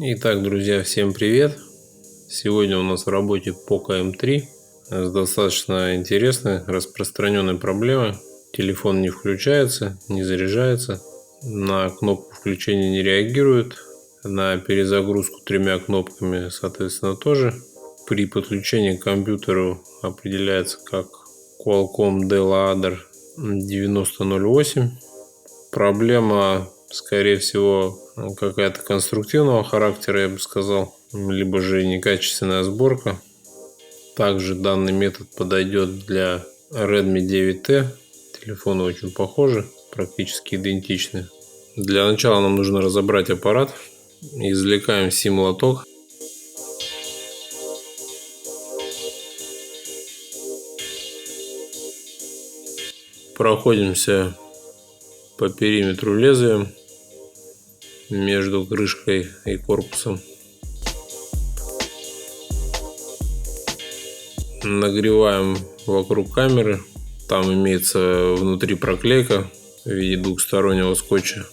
Итак, друзья, всем привет! Сегодня у нас в работе Poco M3 с достаточно интересной, распространенной проблемой. Телефон не включается, не заряжается, на кнопку включения не реагирует, на перезагрузку тремя кнопками, соответственно, тоже. При подключении к компьютеру определяется как Qualcomm D-Ladder 9008. Проблема, скорее всего, какая-то конструктивного характера, я бы сказал, либо же некачественная сборка. Также данный метод подойдет для Redmi 9T. Телефоны очень похожи, практически идентичны. Для начала нам нужно разобрать аппарат. Извлекаем сим-лоток. Проходимся по периметру лезвием между крышкой и корпусом. Нагреваем вокруг камеры. Там имеется внутри проклейка в виде двухстороннего скотча.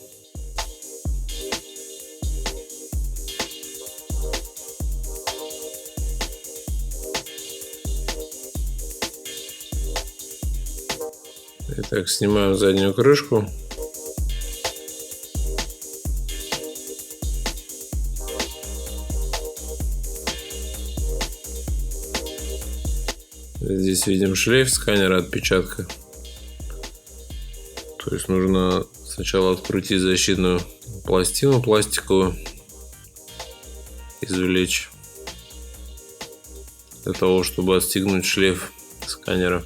Итак, снимаем заднюю крышку. Здесь видим шлейф сканера отпечатка. То есть нужно сначала открутить защитную пластину пластиковую, извлечь, для того, чтобы отстегнуть шлейф сканера.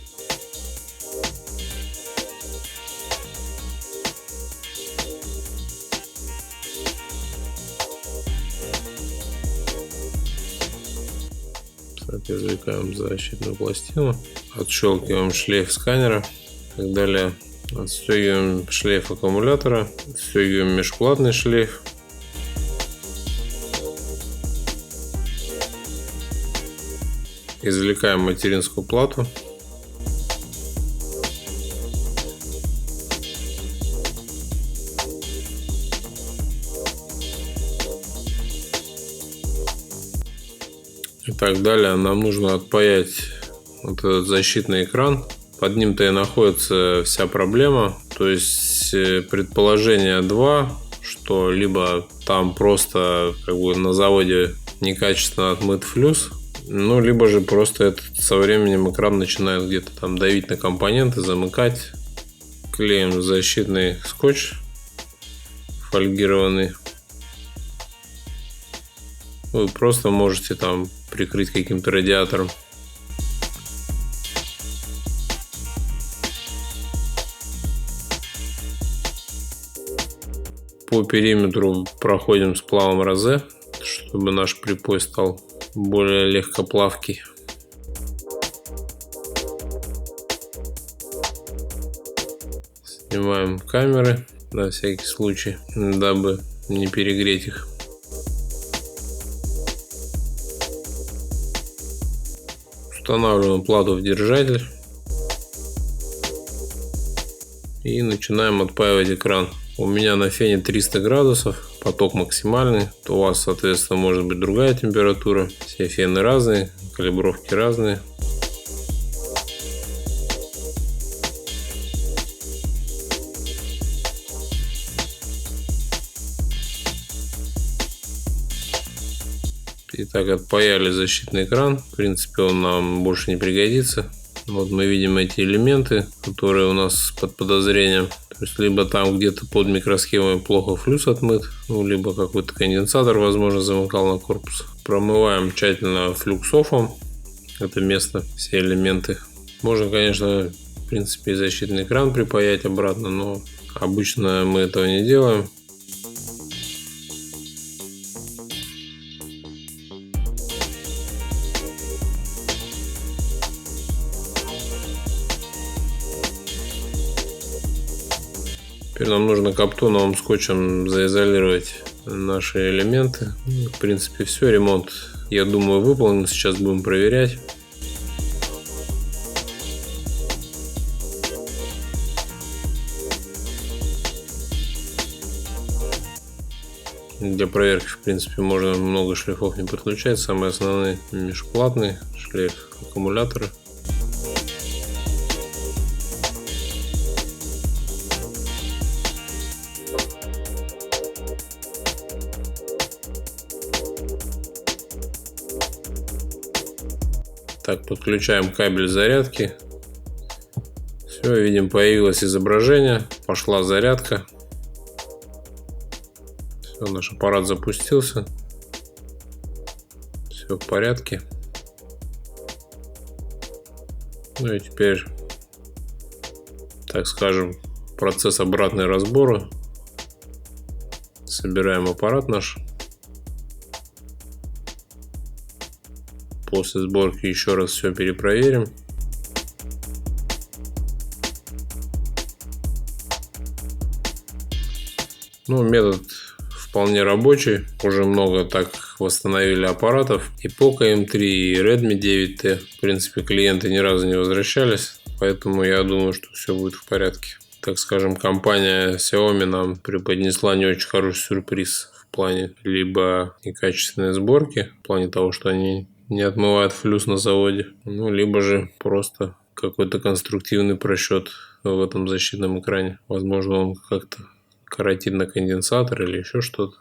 Извлекаем защитную пластину, отщелкиваем шлейф сканера, и так далее. Отстегиваем шлейф аккумулятора, отстегиваем межплатный шлейф. Извлекаем материнскую плату. И так далее. Нам нужно отпаять вот этот защитный экран. Под ним-то и находится вся проблема. То есть предположение 2, что либо там просто на заводе некачественно отмыт флюс, либо же просто со временем экран начинает где-то там давить на компоненты, замыкать. Клеим защитный скотч фольгированный. Вы просто можете там прикрыть каким-то радиатором. По периметру проходим сплавом розе, чтобы наш припой стал более легкоплавкий. Снимаем камеры на всякий случай, дабы не перегреть их. Устанавливаем плату в держатель и начинаем отпаивать экран. У меня на фене 300 градусов, поток максимальный. У вас, соответственно, может быть другая температура. Все фены разные, калибровки разные. Итак, отпаяли защитный экран. В принципе, он нам больше не пригодится. Вот мы видим эти элементы, которые у нас под подозрением. То есть, либо там где-то под микросхемой плохо флюс отмыт, либо какой-то конденсатор, возможно, замыкал на корпус. Промываем тщательно флюксофом это место, все элементы. Можно, конечно, в принципе, и защитный экран припаять обратно, но обычно мы этого не делаем. Теперь нам нужно каптоновым скотчем заизолировать наши элементы. В принципе, все. Ремонт, я думаю, выполнен. Сейчас будем проверять. Для проверки, в принципе, можно много шлейфов не подключать. Самые основные межплатный шлейф аккумулятора. Так, подключаем кабель зарядки. Все, видим, появилось изображение, пошла зарядка. Все, наш аппарат запустился. Все в порядке. Ну и теперь, так скажем, процесс обратной разбора. Собираем аппарат наш. После сборки еще раз все перепроверим. Ну, метод вполне рабочий. Уже много так восстановили аппаратов. И Poco M3, и Redmi 9T. В принципе, клиенты ни разу не возвращались. Поэтому я думаю, что все будет в порядке. Так скажем, компания Xiaomi нам преподнесла не очень хороший сюрприз в плане либо некачественной сборки, в плане того, что они не отмывают флюс на заводе, ну, либо же просто какой-то конструктивный просчет в этом защитном экране. Возможно, он как-то корротит на конденсатор или еще что-то.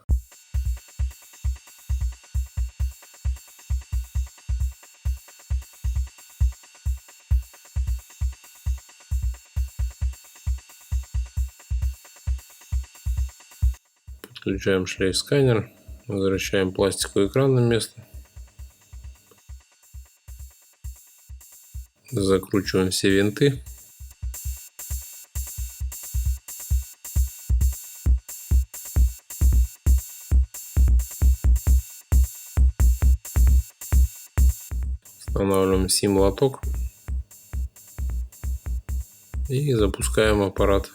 Подключаем шлейф-сканер, возвращаем пластиковый экран на место. Закручиваем все винты. Устанавливаем сим-лоток и запускаем аппарат.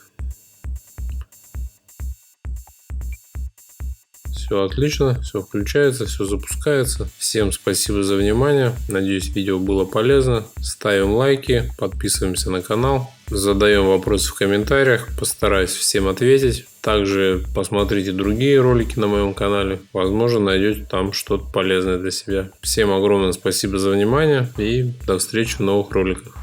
Все отлично, все включается, все запускается. Всем спасибо за внимание. Надеюсь, видео было полезно. Ставим лайки, подписываемся на канал, задаем вопросы в комментариях. Постараюсь всем ответить. Также посмотрите другие ролики на моем канале. Возможно, найдете там что-то полезное для себя. Всем огромное спасибо за внимание и до встречи в новых роликах.